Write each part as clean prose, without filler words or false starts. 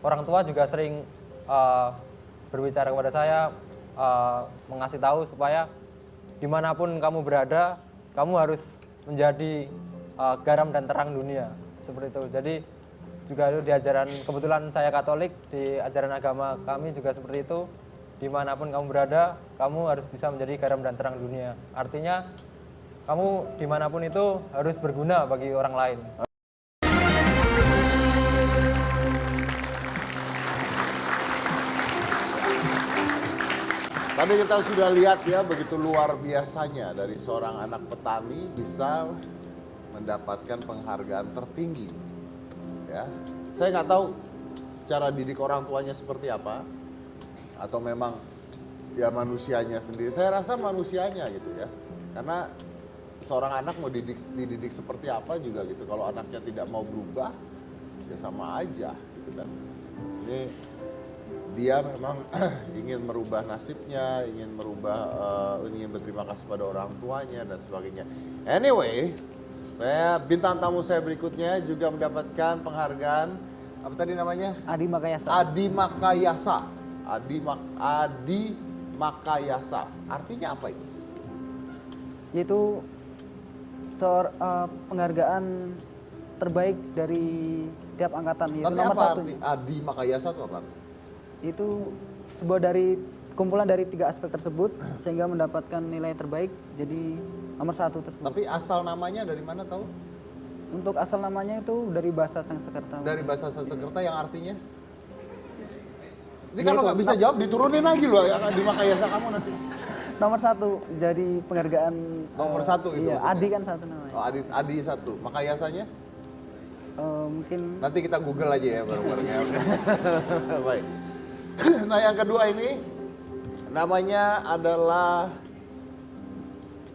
Orang tua juga sering berbicara kepada saya, mengasih tahu supaya dimanapun kamu berada, kamu harus menjadi garam dan terang dunia, seperti itu. Jadi juga itu di ajaran, kebetulan saya Katolik, di ajaran agama kami juga seperti itu. Dimanapun kamu berada, kamu harus bisa menjadi garam dan terang dunia. Artinya kamu dimanapun itu harus berguna bagi orang lain. Tadi kita sudah lihat ya, begitu luar biasanya dari seorang anak petani bisa mendapatkan penghargaan tertinggi. Ya, saya nggak tahu cara didik orang tuanya seperti apa, atau memang ya manusianya sendiri. Saya rasa manusianya gitu ya, karena seorang anak mau dididik seperti apa juga gitu. Kalau anaknya tidak mau berubah, ya sama aja gitu kan. Ini dia memang ingin merubah nasibnya, ingin berterima kasih pada orang tuanya dan sebagainya. Anyway, bintang tamu saya berikutnya juga mendapatkan penghargaan, apa tadi namanya? Adi Makayasa. Adi Makayasa. Adi Makayasa. Artinya apa itu? Yaitu penghargaan terbaik dari tiap angkatan, yaitu Tapi nomor apa satu. arti Adi Makayasa itu apa? Itu sebuah dari kumpulan dari 3 aspek tersebut sehingga mendapatkan nilai terbaik, jadi nomor 1 tersebut. Tapi asal namanya dari mana tahu? Untuk asal namanya itu dari bahasa Sanskerta. Dari bahasa Sanskerta yang artinya? Ini kalau nggak bisa jawab diturunin lagi loh ya di Makayasa kamu nanti. Nomor 1 jadi penghargaan. Nomor 1 itu iya, maksudnya? Adi kan 1 namanya. Oh, Adi 1. Makayasanya? Mungkin Nanti kita Google aja ya bareng-bareng ya. Baik. Nah yang kedua ini namanya adalah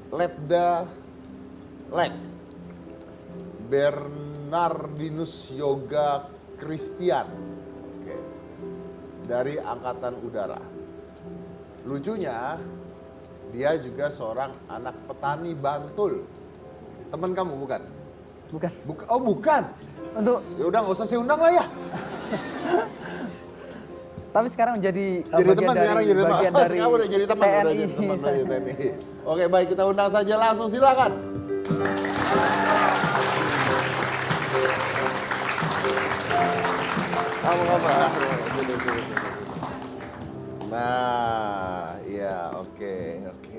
Letda Lek Bernardinus Yoga Christian. Oke. Dari Angkatan Udara. Lucunya dia juga seorang anak petani Bantul. Teman kamu bukan? bukan. Oh bukan. Untuk Ya udah nggak usah diundang lah ya. tapi sekarang jadi Teman sekarang jadi teman. bagian dari Kamu udah jadi teman, udah jadi teman dari TNI. Oke baik, kita undang saja langsung, silakan. Kamu apa? Nah, iya oke.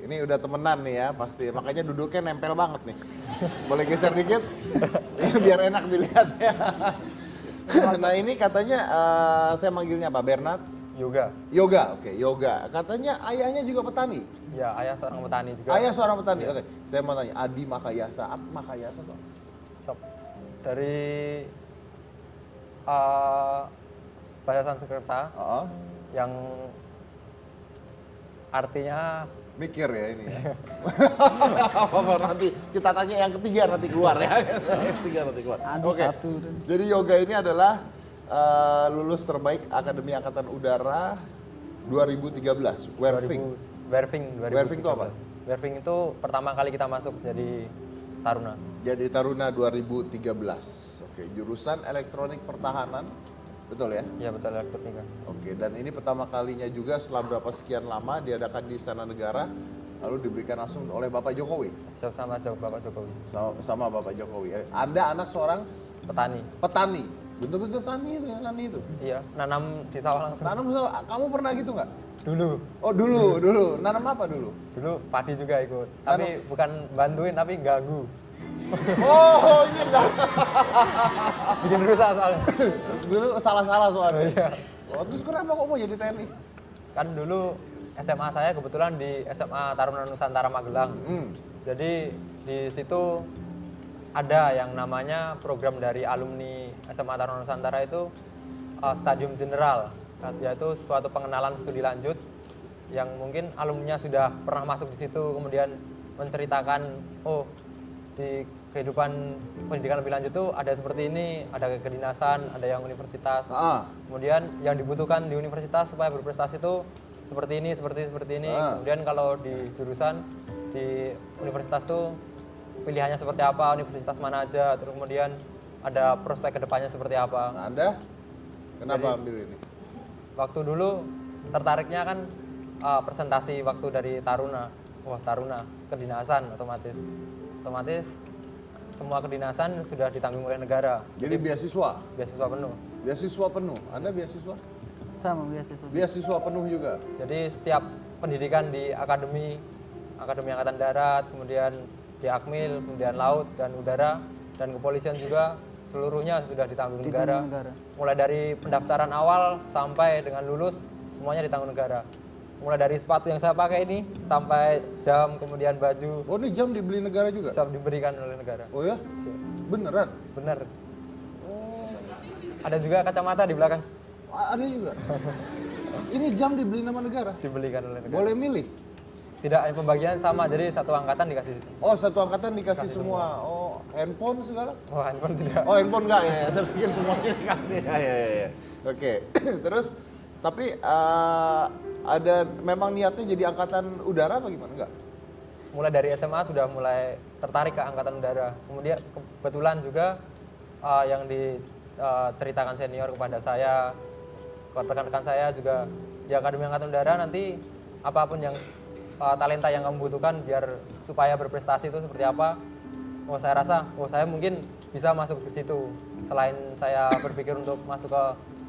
Ini udah temenan nih ya pasti, makanya duduknya nempel banget nih. Boleh geser dikit? Biar enak dilihat ya. Nah ini katanya, saya manggilnya apa? Bernard? Yoga. Yoga, oke, Yoga. Katanya ayahnya juga petani? Ya, ayah seorang petani juga. Ayah seorang petani, oke. Saya mau tanya, Adi Makayasa, apa Makayasa tuh? Sob. Dari bahasa Sanskerta Oh, yang artinya mikir ya ini. Apa nanti kita tanya yang ketiga nanti keluar ya. Yang ketiga nanti keluar. Adi Oke. 1. Jadi Yoga ini adalah lulus terbaik Akademi Angkatan Udara 2013, Werving. Werving 2013. Werving itu apa? Werving itu pertama kali kita masuk jadi taruna. Jadi Taruna 2013. Oke, jurusan Elektronik Pertahanan. Betul ya? Iya betul, elektronika. Oke, dan ini pertama kalinya juga setelah berapa sekian lama diadakan di Istana Negara, lalu diberikan langsung oleh Bapak Jokowi. Sama Bapak Jokowi. Sama Bapak Jokowi. Anda anak seorang Petani. petani. Betul-betul tani itu ya, tani itu. Iya, nanam di sawah langsung. Nanam kamu pernah gitu nggak? Dulu. Oh dulu. Nanam apa dulu? Dulu padi juga ikut. Tapi bukan bantuin, tapi ganggu. Oh ini enggak. Bikin rusak soalnya. Dulu salah-salah soalnya. Oh, iya. Oh, terus kenapa kok mau jadi TNI? Kan dulu SMA saya kebetulan di SMA Taruna Nusantara Magelang. Jadi di situ ada yang namanya program dari alumni SMA Taruna Nusantara itu Stadium General, yaitu suatu pengenalan studi lanjut yang mungkin alumninya sudah pernah masuk di situ, kemudian menceritakan, oh di kehidupan pendidikan lebih lanjut tuh ada seperti ini, ada kedinasan, ada yang universitas. Kemudian yang dibutuhkan di universitas supaya berprestasi itu seperti ini. Kemudian kalau di jurusan di universitas tuh pilihannya seperti apa, universitas mana aja, terus kemudian ada prospek kedepannya seperti apa. Nah, Anda Kenapa ambil ini? Waktu dulu tertariknya kan presentasi waktu dari Taruna. Wah, Taruna, kedinasan otomatis. Otomatis semua kedinasan sudah ditanggung oleh negara. Jadi beasiswa? Beasiswa penuh. Beasiswa penuh. Anda beasiswa? Sama beasiswa. Beasiswa penuh juga? Jadi setiap pendidikan di Akademi Angkatan Darat, kemudian di Akmil, kemudian Laut dan Udara, dan kepolisian juga seluruhnya sudah ditanggung negara. Mulai dari pendaftaran awal sampai dengan lulus, semuanya ditanggung negara. Mulai dari sepatu yang saya pakai ini, sampai jam, kemudian baju, Oh, ini jam dibeli negara juga? bisa diberikan oleh negara. Oh ya? Beneran? Bener. Ada juga kacamata di belakang, Ada juga? Ini jam dibeli nama negara? dibelikan oleh negara. Boleh milih? Tidak, pembagian sama, jadi satu angkatan dikasih. Oh, satu angkatan dikasih semua. Oh, handphone segala? Oh, handphone tidak. Oh, handphone enggak ya? Saya pikir semuanya dikasih. Ya. Oke. Terus, tapi ada memang niatnya jadi angkatan udara apa gimana? Enggak? Mulai dari SMA sudah mulai tertarik ke angkatan udara. Kemudian kebetulan juga yang diceritakan senior kepada saya, rekan-rekan saya juga di Akademi Angkatan Udara, nanti apapun yang talenta yang kamu butuhkan biar supaya berprestasi itu seperti apa. Oh, saya rasa, saya mungkin bisa masuk ke situ. Selain saya berpikir untuk masuk ke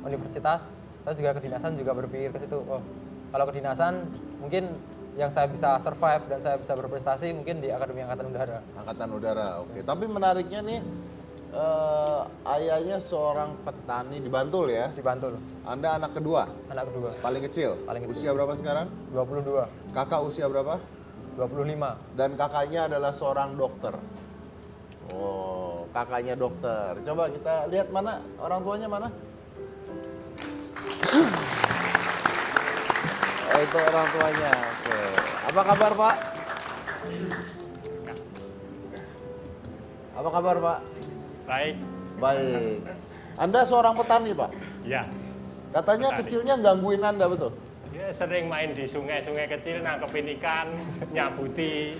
universitas, saya juga kedinasan juga berpikir ke situ. Oh, kalau kedinasan mungkin yang saya bisa survive dan saya bisa berprestasi mungkin di Akademi Angkatan Udara. Angkatan udara, oke. Tapi menariknya nih, ayahnya seorang petani di Bantul ya? Di Bantul, Anda anak kedua? anak kedua, Paling kecil? Paling kecil. Usia berapa sekarang? 22, Kakak usia berapa? 25. Dan kakaknya adalah seorang dokter. Oh, kakaknya dokter. Coba kita lihat mana orang tuanya mana? Oh, itu orang tuanya. Oke. Apa kabar, Pak? Apa kabar, Pak? Baik, Baik. Anda seorang petani, Pak? ya. Katanya Petani. kecilnya gangguin Anda, betul? Ya, sering main di sungai-sungai kecil, nangkepin ikan, nyabuti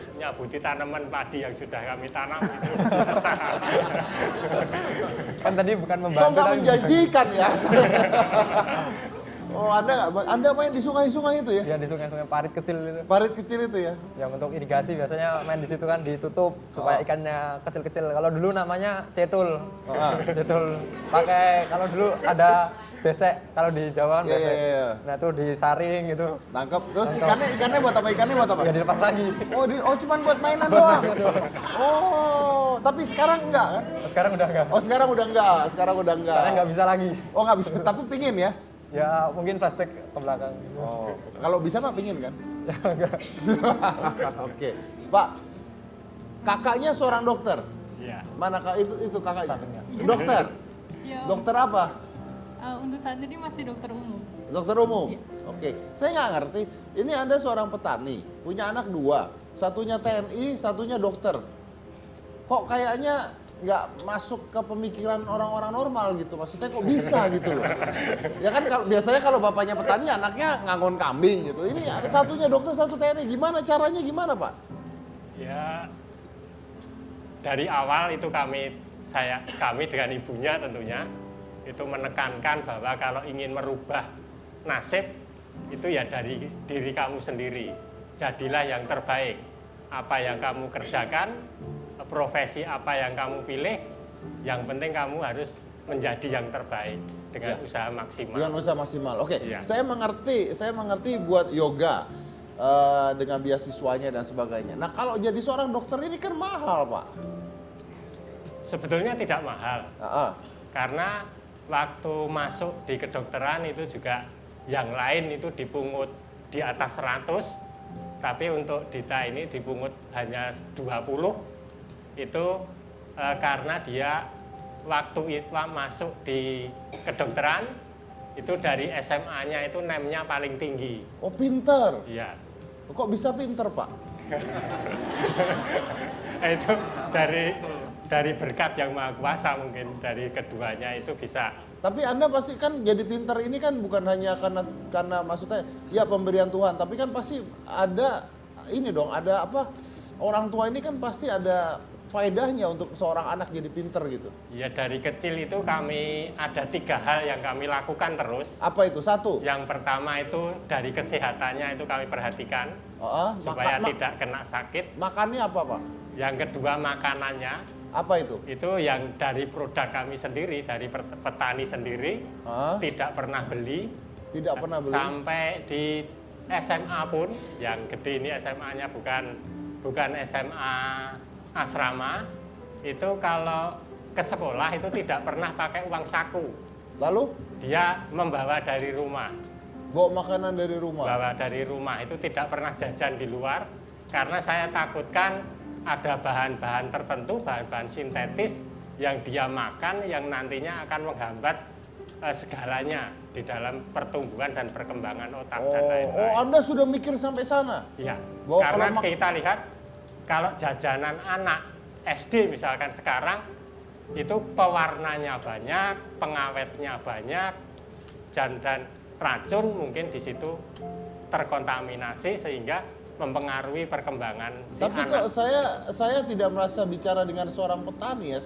tanaman padi yang sudah kami tanam itu. Kan tadi bukan Kok membantu nggak tapi menjanjikan ya? Oh, Anda main di sungai-sungai itu ya? ya di sungai-sungai parit kecil itu. Parit kecil itu ya? Yang untuk irigasi biasanya main di situ kan ditutup supaya ikannya kecil-kecil. Kalau dulu namanya cetul. Cetul. Pakai kalau dulu ada besek, kalau di Jawa kan Iya, besek. iya, iya. Nah, itu disaring gitu. Nangkep. Terus ikannya buat apa? Ikannya buat apa? Ya dilepas lagi. Oh, cuman buat mainan doang. Oh, tapi sekarang enggak kan? Sekarang udah enggak. Oh, sekarang udah enggak. Soalnya nggak bisa lagi. Oh, nggak bisa. Tapi pingin ya? Ya mungkin plastik ke belakang gitu. Oh, kalau bisa mah pingin kan? Ya enggak. Oke, Pak. Kakaknya seorang dokter. Ya, Mana kak itu kakaknya? Satunya. Dokter. Ya, Dokter apa? untuk saat ini masih dokter umum. Dokter umum. Oke, saya nggak ngerti. Ini Anda seorang petani, punya anak dua, satunya TNI, satunya dokter. Kok kayaknya nggak masuk ke pemikiran orang-orang normal gitu? Maksudnya kok bisa gitu loh? Ya kan biasanya kalau bapaknya petani, anaknya ngangon kambing gitu. Ini ada satunya dokter, satu TNI. Gimana caranya? Gimana Pak? ya. Dari awal itu kami dengan ibunya tentunya itu menekankan bahwa kalau ingin merubah nasib itu ya dari diri kamu sendiri. Jadilah yang terbaik. Apa yang kamu kerjakan, profesi apa yang kamu pilih, yang penting kamu harus menjadi yang terbaik dengan usaha maksimal. Dengan usaha maksimal. Oke, Iya. saya mengerti buat yoga dengan beasiswanya dan sebagainya. Nah, kalau jadi seorang dokter ini kan mahal, Pak. Sebetulnya tidak mahal. Ah, ah. Karena waktu masuk di kedokteran itu juga yang lain itu dipungut di atas 100, tapi untuk Dita ini dipungut hanya 20. Itu karena dia waktu itu masuk di kedokteran itu dari SMA-nya itu NEM-nya paling tinggi. Oh, pinter. Iya. Kok bisa pinter, Pak? Itu dari berkat yang Maha Kuasa mungkin dari keduanya itu bisa. Tapi Anda pasti kan jadi pinter ini kan bukan hanya karena maksudnya ya pemberian Tuhan, tapi kan pasti ada ini dong, ada apa? Orang tua ini kan pasti ada faedahnya untuk seorang anak jadi pinter gitu? Ya dari kecil itu kami ada 3 hal yang kami lakukan terus. Apa itu? Satu? Yang pertama itu dari kesehatannya itu kami perhatikan supaya tidak kena sakit. Makannya apa, Pak? Yang kedua makanannya Apa itu? yang dari produk kami sendiri, dari petani sendiri, tidak pernah beli. Tidak pernah beli? Sampai di SMA pun, yang gede ini SMA-nya bukan SMA asrama, itu kalau ke sekolah itu tidak pernah pakai uang saku. Lalu? Dia membawa dari rumah. Bawa makanan dari rumah? Bawa dari rumah, itu tidak pernah jajan di luar, karena saya takutkan ada bahan-bahan tertentu, bahan-bahan sintetis yang dia makan yang nantinya akan menghambat segalanya di dalam pertumbuhan dan perkembangan otak dan lain-lain. Oh, Anda sudah mikir sampai sana? Iya, Bahwa karena kalau kita lihat kalau jajanan anak SD misalkan sekarang itu pewarnanya banyak, pengawetnya banyak, dan racun mungkin di situ terkontaminasi sehingga mempengaruhi perkembangan si Tapi anak. kok saya tidak merasa bicara dengan seorang petani ya.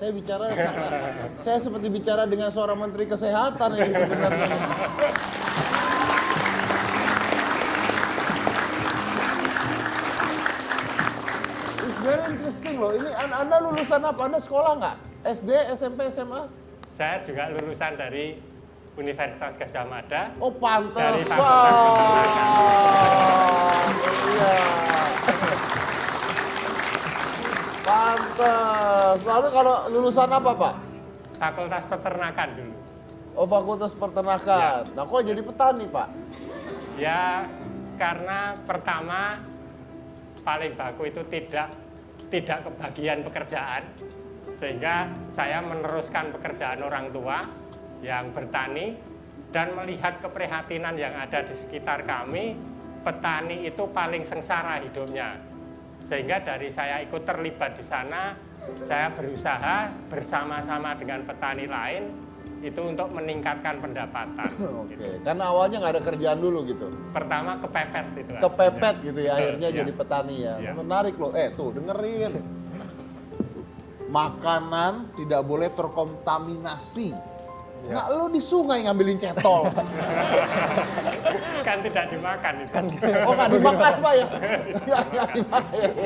Saya seperti bicara dengan seorang menteri kesehatan ini sebenarnya. It's very interesting loh. Ini Anda lulusan apa? Anda sekolah nggak? SD, SMP, SMA? Saya juga lulusan dari Universitas Gadjah Mada. Oh, Dari pantesan. Fakultas Iya. Pantes. Lalu kalau lulusan apa, Pak? Fakultas Peternakan dulu. Oh, Fakultas Peternakan. Nah, kok jadi petani, Pak? Ya, karena pertama paling baku itu tidak kebagian pekerjaan, sehingga saya meneruskan pekerjaan orang tua yang bertani dan melihat keprihatinan yang ada di sekitar kami. Petani itu paling sengsara hidupnya, sehingga dari saya ikut terlibat di sana, saya berusaha bersama-sama dengan petani lain itu untuk meningkatkan pendapatan. Oke, karena awalnya nggak ada kerjaan dulu gitu. Pertama kepepet itu. Kepepet gitu ya, akhirnya Iya. jadi petani ya. Iya. Menarik loh. Tuh dengerin. Makanan tidak boleh terkontaminasi. Nggak, lo di sungai ngambilin cetol. Kan tidak dimakan itu. Oh, nggak dimakan, Pak ya?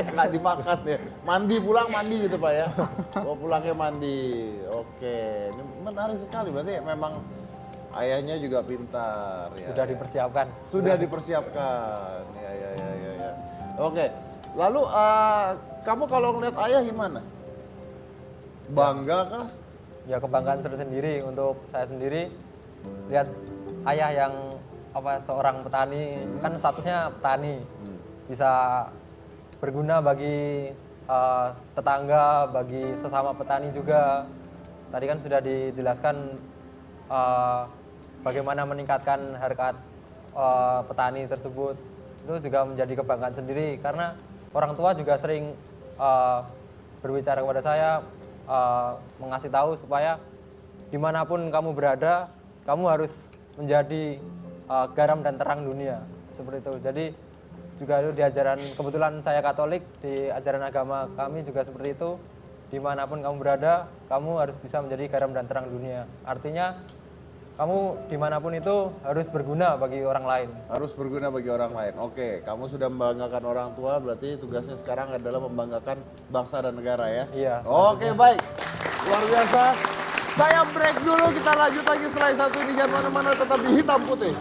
Nggak dimakan ya. Mandi pulang mandi gitu, Pak ya. Oh, pulangnya mandi. Oke, ini menarik sekali. Berarti memang ayahnya juga pintar. Ya. Sudah dipersiapkan. Sudah dipersiapkan. Ya. Oke. Lalu kamu kalau ngeliat ayah gimana? Bangga kah? Ya kebanggaan tersendiri untuk saya sendiri lihat ayah yang seorang petani, kan statusnya petani, bisa berguna bagi tetangga, bagi sesama petani juga. Tadi kan sudah dijelaskan bagaimana meningkatkan harkat petani tersebut. Itu juga menjadi kebanggaan sendiri karena orang tua juga sering berbicara kepada saya, mengasih tahu supaya dimanapun kamu berada, kamu harus menjadi garam dan terang dunia, seperti itu. Jadi juga itu di ajaran, kebetulan saya Katolik, di ajaran agama kami juga seperti itu. Dimanapun kamu berada, kamu harus bisa menjadi garam dan terang dunia. Artinya kamu dimanapun itu harus berguna bagi orang lain. Harus berguna bagi orang lain. Oke, kamu sudah membanggakan orang tua, berarti tugasnya sekarang adalah membanggakan bangsa dan negara ya? Iya. Oke, baik. Luar biasa. Saya break dulu, kita lanjut lagi setelah satu ini. Jangan mana-mana, tetap di Hitam Putih.